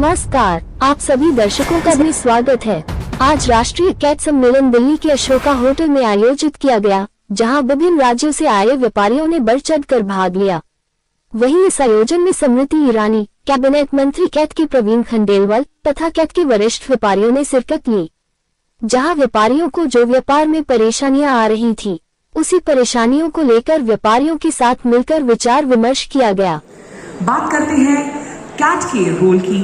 नमस्कार, आप सभी दर्शकों का भी स्वागत है। आज राष्ट्रीय कैट सम्मेलन दिल्ली के अशोका होटल में आयोजित किया गया, जहां विभिन्न राज्यों से आए व्यापारियों ने बढ़ चढ़कर भाग लिया। वहीं इस आयोजन में स्मृति ईरानी, कैबिनेट मंत्री कैट के प्रवीण खंडेलवाल तथा कैट के वरिष्ठ व्यापारियों ने शिरकत ली। जहां व्यापारियों को जो व्यापार में परेशानियां आ रही थी, उसी परेशानियों को लेकर व्यापारियों के साथ मिलकर विचार विमर्श किया गया। बात करते हैं कैट के रोल की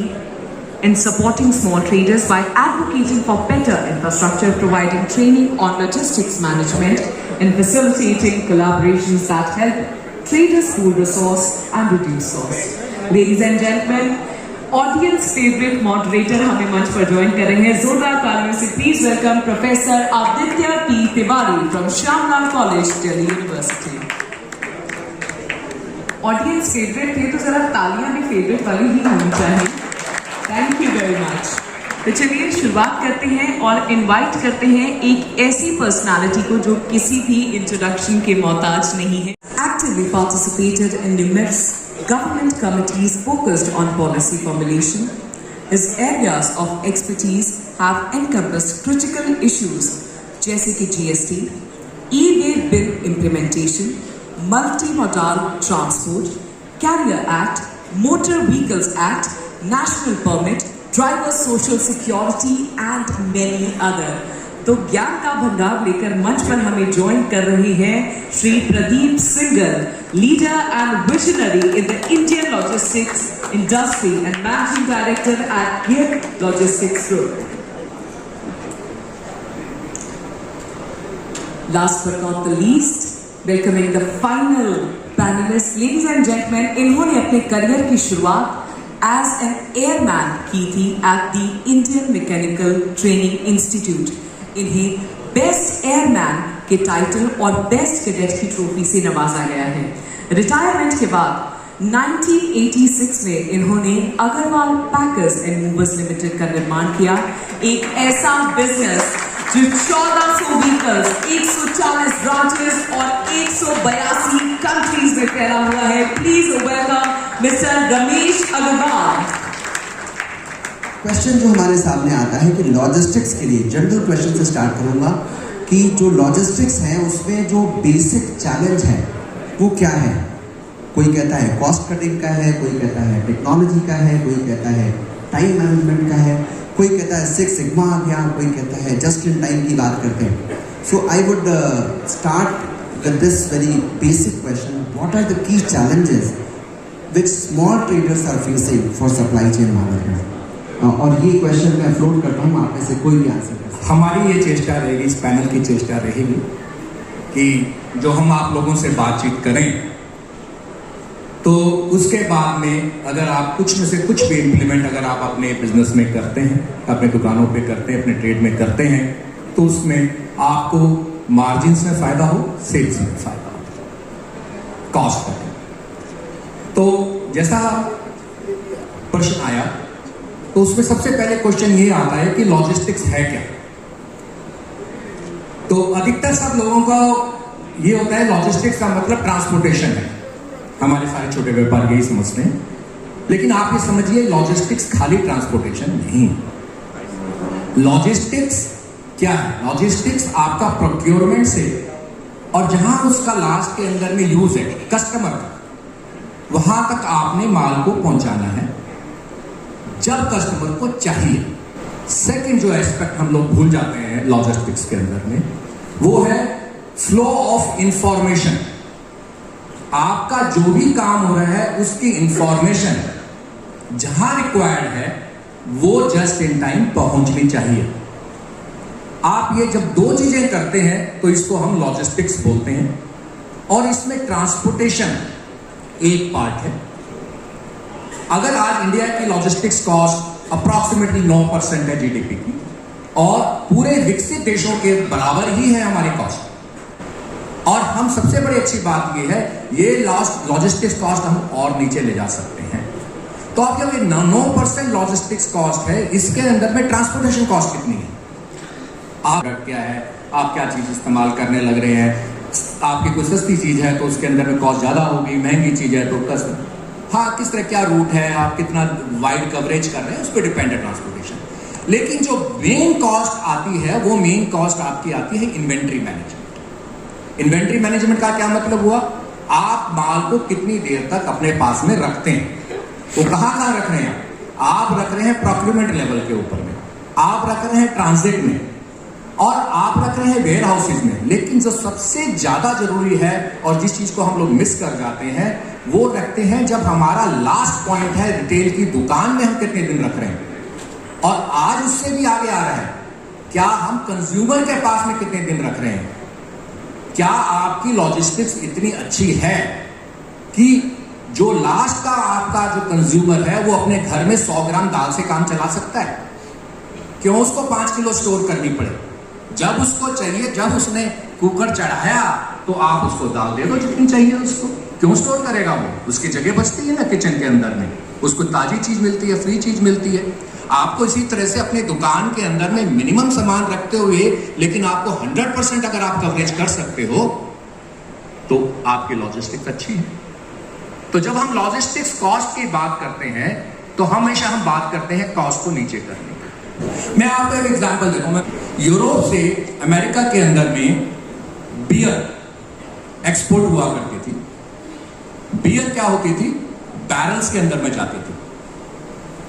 in supporting small traders by advocating for better infrastructure, providing training on logistics management, and facilitating collaborations that help traders pool resource and reduce cost. Ladies and gentlemen, audience favorite moderator हमें मंच पर join कर रहे हैं। जोरदार तालियों से please welcome professor Aditya P Tiwari from Shyamlal college, Delhi university. Audience favourite थे तो जरा तालियां भी फेवरेट वाली ही होनी चाहिए। Thank you very much. तो चलिए शुरुआत करते हैं और इनवाइट करते हैं एक ऐसी पर्सनालिटी को जो किसी भी इंट्रोडक्शन के मोहताज नहीं है। Actively participated in numerous government committees focused on policy formulation. His areas of expertise have encompassed critical issues जैसे कि GST, e-way bill implementation, multimodal transport, Carrier Act, Motor Vehicles Act, National Permit, Driver Social Security and many other। तो ज्ञान का भंडार लेकर मंच पर हमें ज्वाइन कर रही हैं Shri Pradeep single, leader and visionary in the Indian logistics industry and managing director at gear logistics group. Last but not the least, welcoming the final panelist, ladies and gentlemen, इन्होंने अपने करियर की शुरुआत एज एन एयरमैन की थी at the Indian mechanical training institute. इन्हें best airman के title और best cadet की ट्रॉफी से नवाजा गया है। रिटायरमेंट के बाद 1986 में इन्होंने Agarwal packers and movers limited का निर्माण किया, एक ऐसा बिजनेस जो 1400 व्हीकल्स, 140 ब्रांचेस और 182 कंट्रीज में फैला हुआ है। Please welcome mister Ramesh Agarwal. Question जो हमारे सामने आता है कि लॉजिस्टिक्स के लिए जनरल क्वेश्चन से स्टार्ट करूंगा कि जो लॉजिस्टिक्स है उसमें जो बेसिक चैलेंज है वो क्या है। कोई कहता है कॉस्ट कटिंग का है, कोई कहता है टेक्नोलॉजी का है, कोई कहता है टाइम मैनेजमेंट का है, कोई कहता है सिक्स सिग्मा आ गया, कोई कहता है जस्ट इन टाइम की बात करते हैं। So I would start with this very basic question, what are the key challenges which small traders are facing for supply chain management. और ये क्वेश्चन मैं फ्लोट करता हूँ, आप में से कोई भी आंसर कर सकते। हमारी ये चेष्टा रहेगी, इस पैनल की चेष्टा रहेगी कि जो हम आप लोगों से बातचीत करें तो उसके बाद में अगर आप कुछ में से कुछ भी इम्प्लीमेंट अगर आप अपने बिजनेस में करते हैं, अपने दुकानों पे करते हैं, अपने ट्रेड में करते हैं, तो उसमें आपको मार्जिन्स में फायदा हो, सेल्स में फायदा हो, कॉस्ट में। तो जैसा प्रश्न आया तो उसमें सबसे पहले क्वेश्चन ये आता है कि लॉजिस्टिक्स है क्या। तो अधिकतर सब लोगों का ये होता है लॉजिस्टिक्स का मतलब ट्रांसपोर्टेशन है, हमारे सारे छोटे व्यापारी यही समझते हैं। लेकिन आप ये समझिए लॉजिस्टिक्स खाली ट्रांसपोर्टेशन नहीं। लॉजिस्टिक्स क्या है? लॉजिस्टिक्स आपका प्रोक्योरमेंट से और जहां उसका लास्ट के अंदर में यूज है कस्टमर, वहां तक आपने माल को पहुंचाना है जब कस्टमर को चाहिए। सेकंड जो एस्पेक्ट हम लोग भूल जाते हैं लॉजिस्टिक्स के अंदर में, वो है फ्लो ऑफ इंफॉर्मेशन। आपका जो भी काम हो रहा है उसकी इंफॉर्मेशन जहां रिक्वायर्ड है वो जस्ट इन टाइम पहुंचनी चाहिए। आप ये जब दो चीजें करते हैं तो इसको हम लॉजिस्टिक्स बोलते हैं, और इसमें ट्रांसपोर्टेशन एक पार्ट है। अगर आज इंडिया की लॉजिस्टिक्स कॉस्ट अप्रॉक्सीमेटली 9% है जीडीपी की, और पूरे विकसित देशों के बराबर ही है हमारी कॉस्ट, और हम सबसे बड़ी अच्छी बात ये है ये लॉजिस्टिक्स कॉस्ट हम और नीचे ले जा सकते हैं। तो आप जब ये 9% लॉजिस्टिक्स कॉस्ट है, इसके अंदर में ट्रांसपोर्टेशन कॉस्ट कितनी है, आप क्या है, आप क्या चीज इस्तेमाल करने लग रहे हैं। आपकी कोई सस्ती चीज है तो उसके अंदर में कॉस्ट ज्यादा होगी, महंगी चीज है तो हाँ, किस तरह क्या रूट है, आप कितना वाइड कवरेज कर रहे हैं, उस पर डिपेंड है ट्रांसपोर्टेशन। लेकिन जो मेन कॉस्ट आती है, वो मेन कॉस्ट आपकी आती है इन्वेंट्री मैनेजमेंट। इन्वेंट्री मैनेजमेंट का क्या मतलब हुआ? आप माल को कितनी देर तक अपने पास में रखते हैं। वो कहां रख रहे हैं? आप रख रहे हैं प्रोक्यूरमेंट लेवल के ऊपर में, आप रख रहे हैं ट्रांजिट में, और आप रख रहे हैं वेयर हाउसेज में। लेकिन जो सबसे ज्यादा जरूरी है और जिस चीज को हम लोग मिस कर जाते हैं, वो रखते हैं जब हमारा लास्ट पॉइंट है रिटेल की दुकान में, हम कितने दिन रख रहे हैं। और आज उससे भी आगे आ रहा है, क्या हम कंज्यूमर के पास में कितने दिन रख रहे हैं। क्या आपकी लॉजिस्टिक्स इतनी अच्छी है कि जो लास्ट का आपका जो कंज्यूमर है, वो अपने घर में 100 ग्राम दाल से काम चला सकता है? क्यों उसको 5 किलो स्टोर करनी पड़े? जब उसको चाहिए, जब उसने कुकर चढ़ाया तो आप उसको दाल दे दो जितनी चाहिए उसको। क्यों स्टोर करेगा वो? उसकी जगह बचती है ना किचन के अंदर में, उसको ताजी चीज मिलती है, फ्री चीज मिलती है। आपको इसी तरह से अपने दुकान के अंदर में मिनिमम सामान रखते हुए, लेकिन आपको 100% अगर आप कवरेज कर सकते हो तो आपकी लॉजिस्टिक्स अच्छी है। तो जब हम लॉजिस्टिक्स कॉस्ट की बात करते हैं तो हमेशा हम बात करते हैं कॉस्ट को नीचे करने की। मैं आपको एक एग्जांपल देता हूं। यूरोप से अमेरिका के अंदर में बियर एक्सपोर्ट हुआ करती थी। बियर क्या होती थी? बैरल्स के अंदर में जाती थी।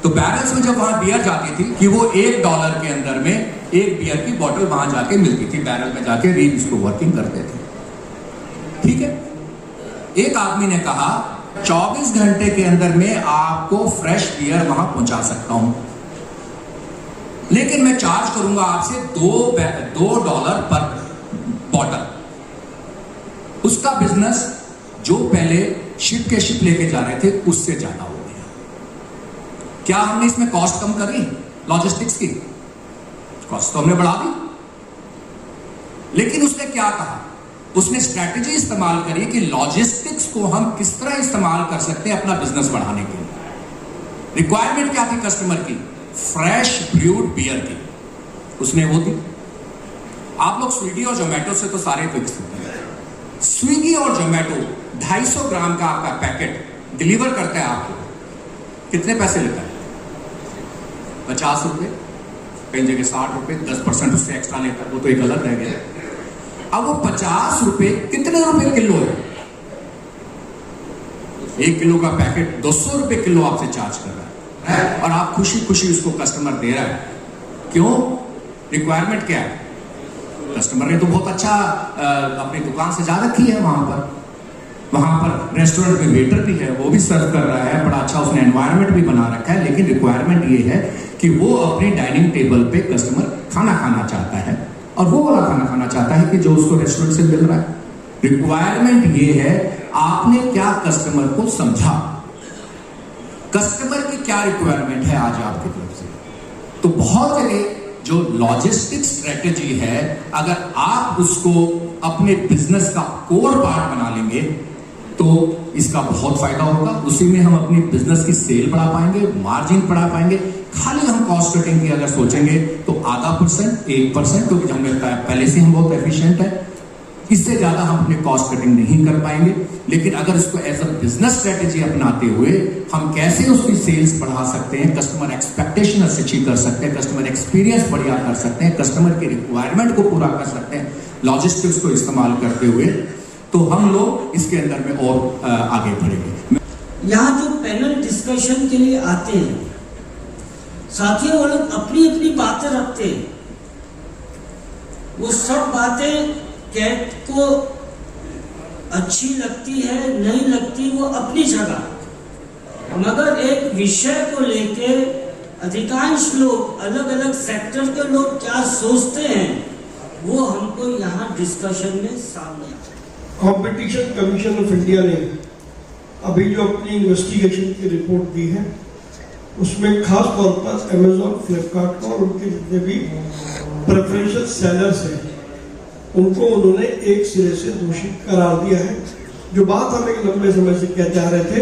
तो बैरल्स में जब वहां बियर जाती थी कि वो $1 के अंदर में एक बियर की बोतल वहां जाके मिलती थी, बैरल में जाके रील उसको वर्किंग करते थे। ठीक है, एक आदमी ने कहा 24 घंटे के अंदर में आपको फ्रेश बियर वहां पहुंचा सकता हूं, लेकिन मैं चार्ज करूंगा आपसे $2 पर बॉटल। उसका बिजनेस जो पहले शिप के शिप लेके जा रहे थे उससे ज्यादा हो गया। क्या हमने इसमें कॉस्ट कम करी? लॉजिस्टिक्स की कॉस्ट तो हमने बढ़ा दी। लेकिन उसने क्या कहा? उसने स्ट्रैटेजी इस्तेमाल करी कि लॉजिस्टिक्स को हम किस तरह इस्तेमाल कर सकते हैं अपना बिजनेस बढ़ाने के लिए। रिक्वायरमेंट क्या थी कस्टमर की? फ्रेश ब्रूड बियर की। उसने वो दी। आप लोग स्विगी और जोमेटो से तो सारे फिक्स हैं। स्विगी और जोमेटो 250 ग्राम का आपका पैकेट डिलीवर करता है आपको, कितने पैसे लेता है? 50 रुपए, कई जगह 60 रुपए, 10% उससे एक्स्ट्रा लेता है, वो तो एक अलग रह गया। अब वो 50 रुपए कितने रुपए किलो है? 1 किलो का पैकेट 200 रुपए किलो आपसे चार्ज कर रहा है, और आप खुशी खुशी उसको कस्टमर दे रहा है। क्यों? रिक्वायरमेंट क्या है? कस्टमर ने तो बहुत अच्छा अपनी दुकान सजा रखी है, वहां पर रेस्टोरेंट में वेटर भी है, वो भी सर्व कर रहा है, बड़ा अच्छा उसने एनवायरनमेंट भी बना रखा है। लेकिन रिक्वायरमेंट ये है कि वो अपने डाइनिंग टेबल पे कस्टमर खाना खाना चाहता है, और वो वाला खाना खाना चाहता है कि जो उसको रेस्टोरेंट से मिल रहा है। रिक्वायरमेंट ये है, आपने क्या कस्टमर को समझा, कस्टमर की क्या रिक्वायरमेंट है आज आपकी तरफ से। तो बहुत जगह जो लॉजिस्टिक स्ट्रेटेजी है, अगर आप उसको अपने बिजनेस का कोर पार्ट बना लेंगे तो इसका बहुत फायदा होगा। उसी में हम अपनी बिजनेस की सेल बढ़ा पाएंगे, मार्जिन बढ़ा पाएंगे। खाली हम कॉस्ट कटिंग की अगर सोचेंगे तो 0.5%, 1%, क्योंकि हमें पहले से हम बहुत एफिशिएंट है, इससे ज्यादा हम अपने कॉस्ट कटिंग नहीं कर पाएंगे। लेकिन अगर इसको एज अ बिजनेस स्ट्रेटेजी अपनाते हुए हम कैसे उसकी सेल्स बढ़ा सकते हैं, कस्टमर एक्सपेक्टेशन अच्छी कर सकते हैं, कस्टमर एक्सपीरियंस बढ़िया कर सकते हैं, कस्टमर की रिक्वायरमेंट को पूरा कर सकते हैं लॉजिस्टिक्स को इस्तेमाल करते हुए, तो हम लोग इसके अंदर में और आगे बढ़ेंगे। यहाँ जो पैनल डिस्कशन के लिए आते हैं साथियों, वो लोग अपनी अपनी बातें रखते हैं। वो सब बातें कैट को अच्छी लगती है नहीं लगती, वो अपनी जगह, मगर एक विषय को लेके अधिकांश लोग, अलग अलग सेक्टर के लोग क्या सोचते हैं, वो हमको यहाँ डिस्कशन में सामने आता है। कंपटीशन कमीशन ऑफ इंडिया ने अभी जो अपनी इन्वेस्टिगेशन की रिपोर्ट दी है, उसमें खास तौर पर अमेजॉन, फ्लिपकार्ट और उनके जितने भी प्रेफरेंशियल सेलर्स हैं, उनको उन्होंने एक सिरे से दोषी करार दिया है। जो बात हम एक लंबे समय से कहते आ रहे थे,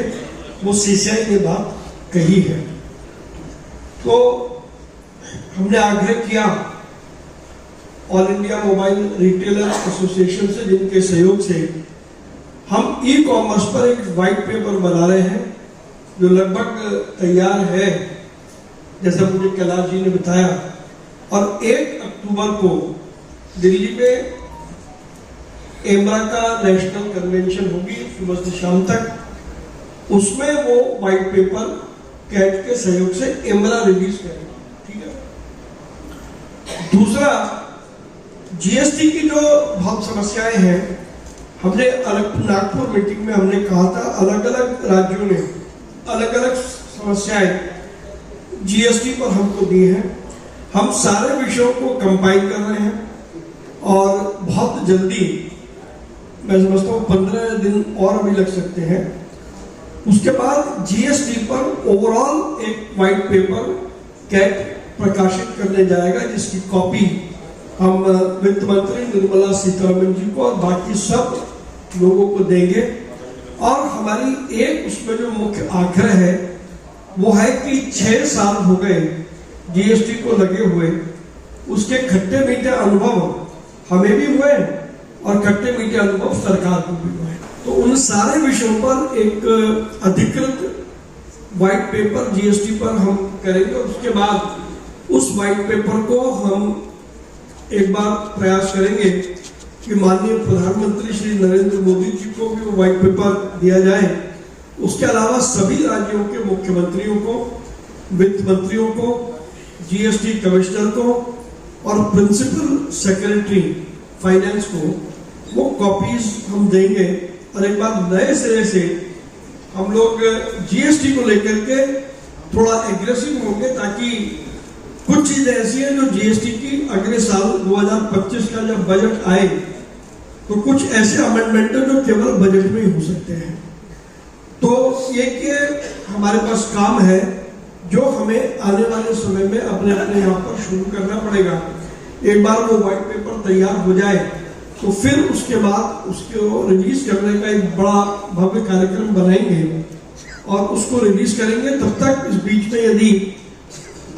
वो सीसीआई ने बात कही है। तो हमने आग्रह किया all India mobile retailer association से, जिनके सहयोग से हम ई कॉमर्स पर एक वाइट पेपर बना रहे हैं, जो लगभग तैयार है, जैसा मुझे कैलाश जी ने बताया, और 1 अक्टूबर को दिल्ली में एमरा का नेशनल कन्वेंशन होगी सुबह से शाम तक। उसमें वो व्हाइट पेपर कैट के सहयोग से एमरा रिलीज करेगा। ठीक है। दूसरा, जीएसटी की जो बहुत समस्याएं हैं, हमने नागपुर मीटिंग में हमने कहा था, अलग अलग राज्यों ने अलग अलग समस्याएं जीएसटी पर हमको दी हैं। हम सारे विषयों को कंपाइल कर रहे हैं और बहुत जल्दी, मैं समझता हूँ 15 दिन और भी लग सकते हैं। उसके बाद जीएसटी पर ओवरऑल एक व्हाइट पेपर कैट प्रकाशित करने जाएगा, जिसकी कॉपी हम वित्त मंत्री निर्मला सीतारमण जी को और बाकी सब लोगों को देंगे। और हमारी एक उसमें जो मुख्य आग्रह है वो है कि 6 साल हो गए जीएसटी को लगे हुए, उसके खट्टे मीठे अनुभव हमें भी हुए और खट्टे मीठे अनुभव सरकार को भी हुए। तो उन सारे विषयों पर एक अधिकृत व्हाइट पेपर जीएसटी पर हम करेंगे। उसके बाद उस व्हाइट पेपर को हम एक बार प्रयास करेंगे कि माननीय प्रधानमंत्री श्री नरेंद्र मोदी जी को भी वो व्हाइट पेपर दिया जाए। उसके अलावा सभी राज्यों के मुख्यमंत्रियों को, वित्त मंत्रियों को, जीएसटी कमिश्नर को और प्रिंसिपल सेक्रेटरी फाइनेंस को वो कॉपीज हम देंगे। और एक बार नए सिरे से हम लोग जीएसटी को लेकर के थोड़ा एग्रेसिव होंगे, ताकि कुछ चीजें ऐसी हैं जो जीएसटी की अगले साल 2025 का जब बजट आए तो कुछ ऐसे अमेंडमेंट हैं जो केवल बजट में ही हो सकते हैं। तो ये कि हमारे पास काम है जो हमें आने वाले समय में अपने अपने यहाँ पर शुरू करना पड़ेगा। एक बार वो व्हाइट पेपर तैयार हो जाए तो फिर उसके बाद उसको रिलीज करने का एक बड़ा भव्य कार्यक्रम बनाएंगे और उसको रिलीज करेंगे। तब तक इस बीच में यदि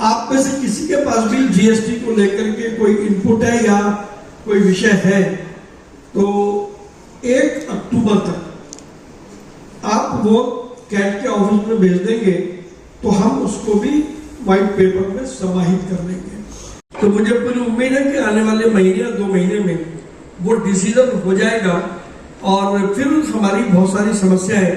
आप में से किसी के पास भी जीएसटी को लेकर के कोई इनपुट है या कोई विषय है, तो 1 अक्टूबर तक आप वो कैट के ऑफिस में भेज देंगे तो हम उसको भी व्हाइट पेपर में समाहित कर लेंगे। तो मुझे पूरी उम्मीद है कि आने वाले महीने या 2 महीने में वो डिसीजन हो जाएगा और फिर हमारी बहुत सारी समस्याएं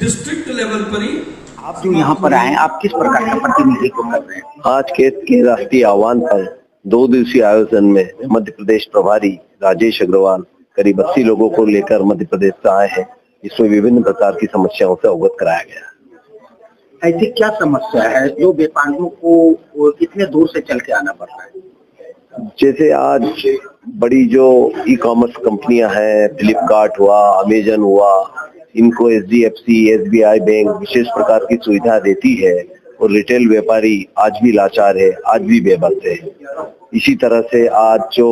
डिस्ट्रिक्ट लेवल पर ही। आप जो यहाँ पर आए, आप किस प्रकार का प्रतिनिधित्व कर रहे हैं? आज कैट के राष्ट्रीय आह्वान पर 2 दिवसीय आयोजन में मध्य प्रदेश प्रभारी राजेश अग्रवाल करीब 80 लोगों को लेकर मध्य प्रदेश से आए हैं, जिसमें विभिन्न प्रकार की समस्याओं से अवगत कराया गया। ऐसी क्या समस्या है जो व्यापारियों को इतने दूर से चल के आना पड़ रहा है? जैसे आज बड़ी जो ई कॉमर्स कंपनियां हैं, फ्लिपकार्ट हुआ, अमेजन हुआ, इनको एचडीएफसी, एसबीआई बैंक विशेष प्रकार की सुविधा देती है और रिटेल व्यापारी आज भी लाचार है, आज भी बेबस है। इसी तरह से आज जो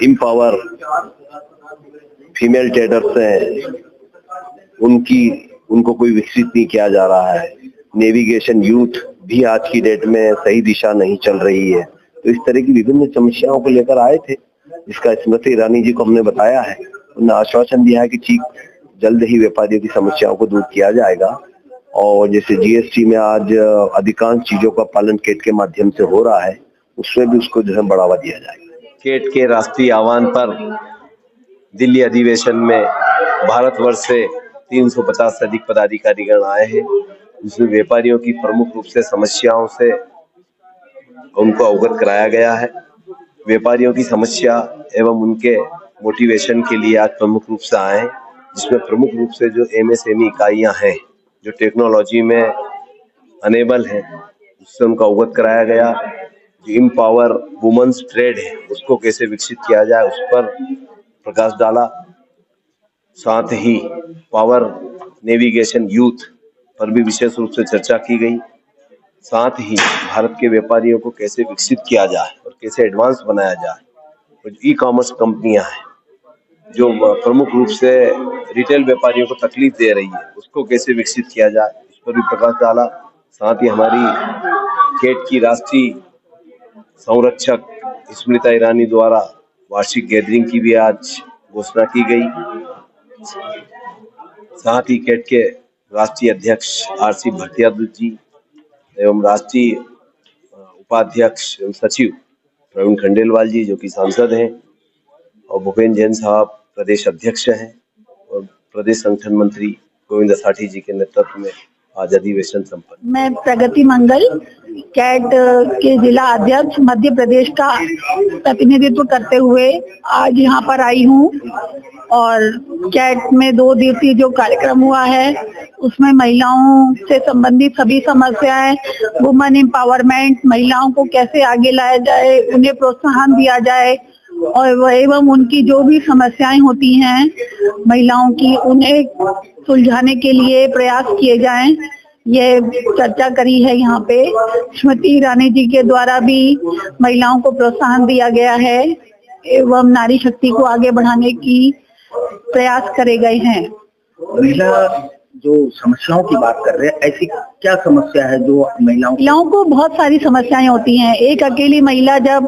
एम्पावर फीमेल ट्रेडर्स हैं, उनको कोई विकसित नहीं किया जा रहा है। नेविगेशन यूथ भी आज की डेट में सही दिशा नहीं चल रही है। तो इस तरह की विभिन्न समस्याओं को लेकर आए थे, जिसका स्मृति ईरानी जी को हमने बताया है। उन्होंने आश्वासन दिया है कि ठीक जल्द ही व्यापारियों की समस्याओं को दूर किया जाएगा। और जैसे जीएसटी में आज अधिकांश चीजों का पालन कैट के माध्यम से हो रहा है, उसमें भी उसको जो है बढ़ावा दिया जाएगा। कैट के राष्ट्रीय आह्वान पर दिल्ली अधिवेशन में भारतवर्ष से 350 से अधिक पदाधिकारीगण आए हैं, जिसमें व्यापारियों की प्रमुख रूप से समस्याओं से उनको अवगत कराया गया है। व्यापारियों की समस्या एवं उनके मोटिवेशन के लिए आज प्रमुख रूप से आए हैं, जिसमें प्रमुख रूप से जो एमएसएमई इकाइयां हैं जो टेक्नोलॉजी में अनेबल हैं, उससे उनको अवगत कराया गया। जो एम्पावर वुमेन्स ट्रेड है उसको कैसे विकसित किया जाए उस पर प्रकाश डाला। साथ ही पावर नेविगेशन यूथ पर भी विशेष रूप से चर्चा की गई। साथ ही भारत के व्यापारियों को कैसे विकसित किया जाए और कैसे एडवांस बनाया जाए, और ई कॉमर्स कंपनियां हैं जो प्रमुख रूप से रिटेल व्यापारियों को तकलीफ दे रही है, उसको कैसे विकसित किया जाए उस पर भी प्रकाश डाला। साथ ही हमारी कैट की राष्ट्रीय संरक्षक स्मृति ईरानी द्वारा वार्षिक गैदरिंग की भी आज घोषणा की गई। साथ ही कैट के राष्ट्रीय अध्यक्ष आरसी भटिया जी एवं राष्ट्रीय उपाध्यक्ष एवं सचिव प्रवीण खंडेलवाल जी जो कि सांसद हैं, और भूपेन्द्र जैन साहब प्रदेश अध्यक्ष हैं, और प्रदेश संगठन मंत्री गोविंद साठी जी के नेतृत्व में आज अधिवेशन संपन्न। मैं प्रगति मंगल कैट के जिला अध्यक्ष मध्य प्रदेश का प्रतिनिधित्व करते हुए आज यहाँ पर आई हूँ, और कैट में 2 दिवसीय जो कार्यक्रम हुआ है उसमें महिलाओं से संबंधित सभी समस्याएं, वुमेन एम्पावरमेंट, महिलाओं को कैसे आगे लाया जाए, उन्हें प्रोत्साहन दिया जाए और एवं उनकी जो भी समस्याएं होती हैं महिलाओं की, उन्हें सुलझाने के लिए प्रयास किए जाएं, ये चर्चा करी है यहाँ पे। श्रीमती ईरानी जी के द्वारा भी महिलाओं को प्रोत्साहन दिया गया है एवं नारी शक्ति को आगे बढ़ाने की प्रयास करे गए हैं। महिला जो समस्याओं की बात कर रहे हैं, ऐसी क्या समस्या है जो महिलाओं को बहुत सारी समस्याएं होती हैं। एक अकेली महिला जब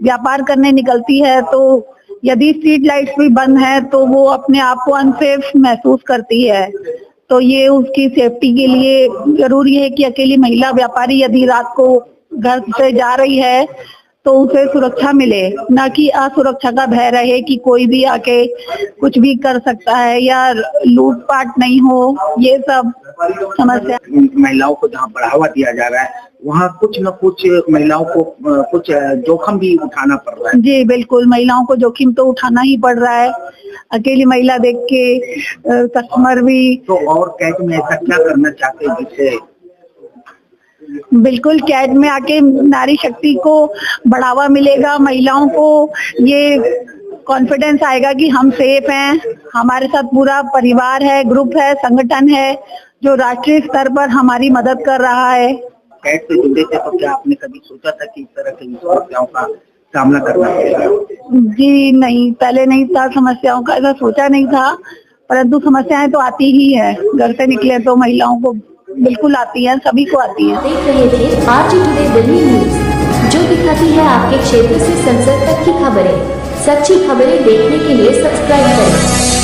व्यापार करने निकलती है तो यदि स्ट्रीट लाइट्स भी बंद है तो वो अपने आप को अनसेफ महसूस करती है, तो ये उसकी सेफ्टी के लिए जरूरी है कि अकेली महिला व्यापारी यदि रात को घर से जा रही है तो उसे सुरक्षा मिले, न कि असुरक्षा का भय रहे कि कोई भी आके कुछ भी कर सकता है या लूटपाट नहीं हो। ये सब समस्या महिलाओं को जहाँ बढ़ावा दिया जा रहा है वहाँ कुछ न कुछ महिलाओं को कुछ जोखिम भी उठाना पड़ रहा है। जी बिल्कुल, महिलाओं को जोखिम तो उठाना ही पड़ रहा है। अकेली महिला देख के कस्टमर भी तो और कैट में ऐसा क्या करना चाहते हैं जिससे बिल्कुल कैट में आके नारी शक्ति को बढ़ावा मिलेगा, महिलाओं को ये कॉन्फिडेंस आएगा कि हम सेफ हैं, हमारे साथ पूरा परिवार है, ग्रुप है, संगठन है जो राष्ट्रीय स्तर पर हमारी मदद कर रहा है। कैट से जुड़े थे तो क्या आपने कभी सोचा था कि इस तरह की समस्याओं का सामना करना पड़ेगा? जी नहीं, पहले नहीं था, समस्याओं का ऐसा सोचा नहीं था, परंतु समस्याएं तो आती ही है। घर से निकले तो महिलाओं को बिल्कुल आती है, सभी को आती है। देख रहे थे आज टुडे दिल्ली न्यूज, जो दिखाती है आपके क्षेत्र से संसद तक की खबरें। सच्ची खबरें देखने के लिए सब्सक्राइब करें।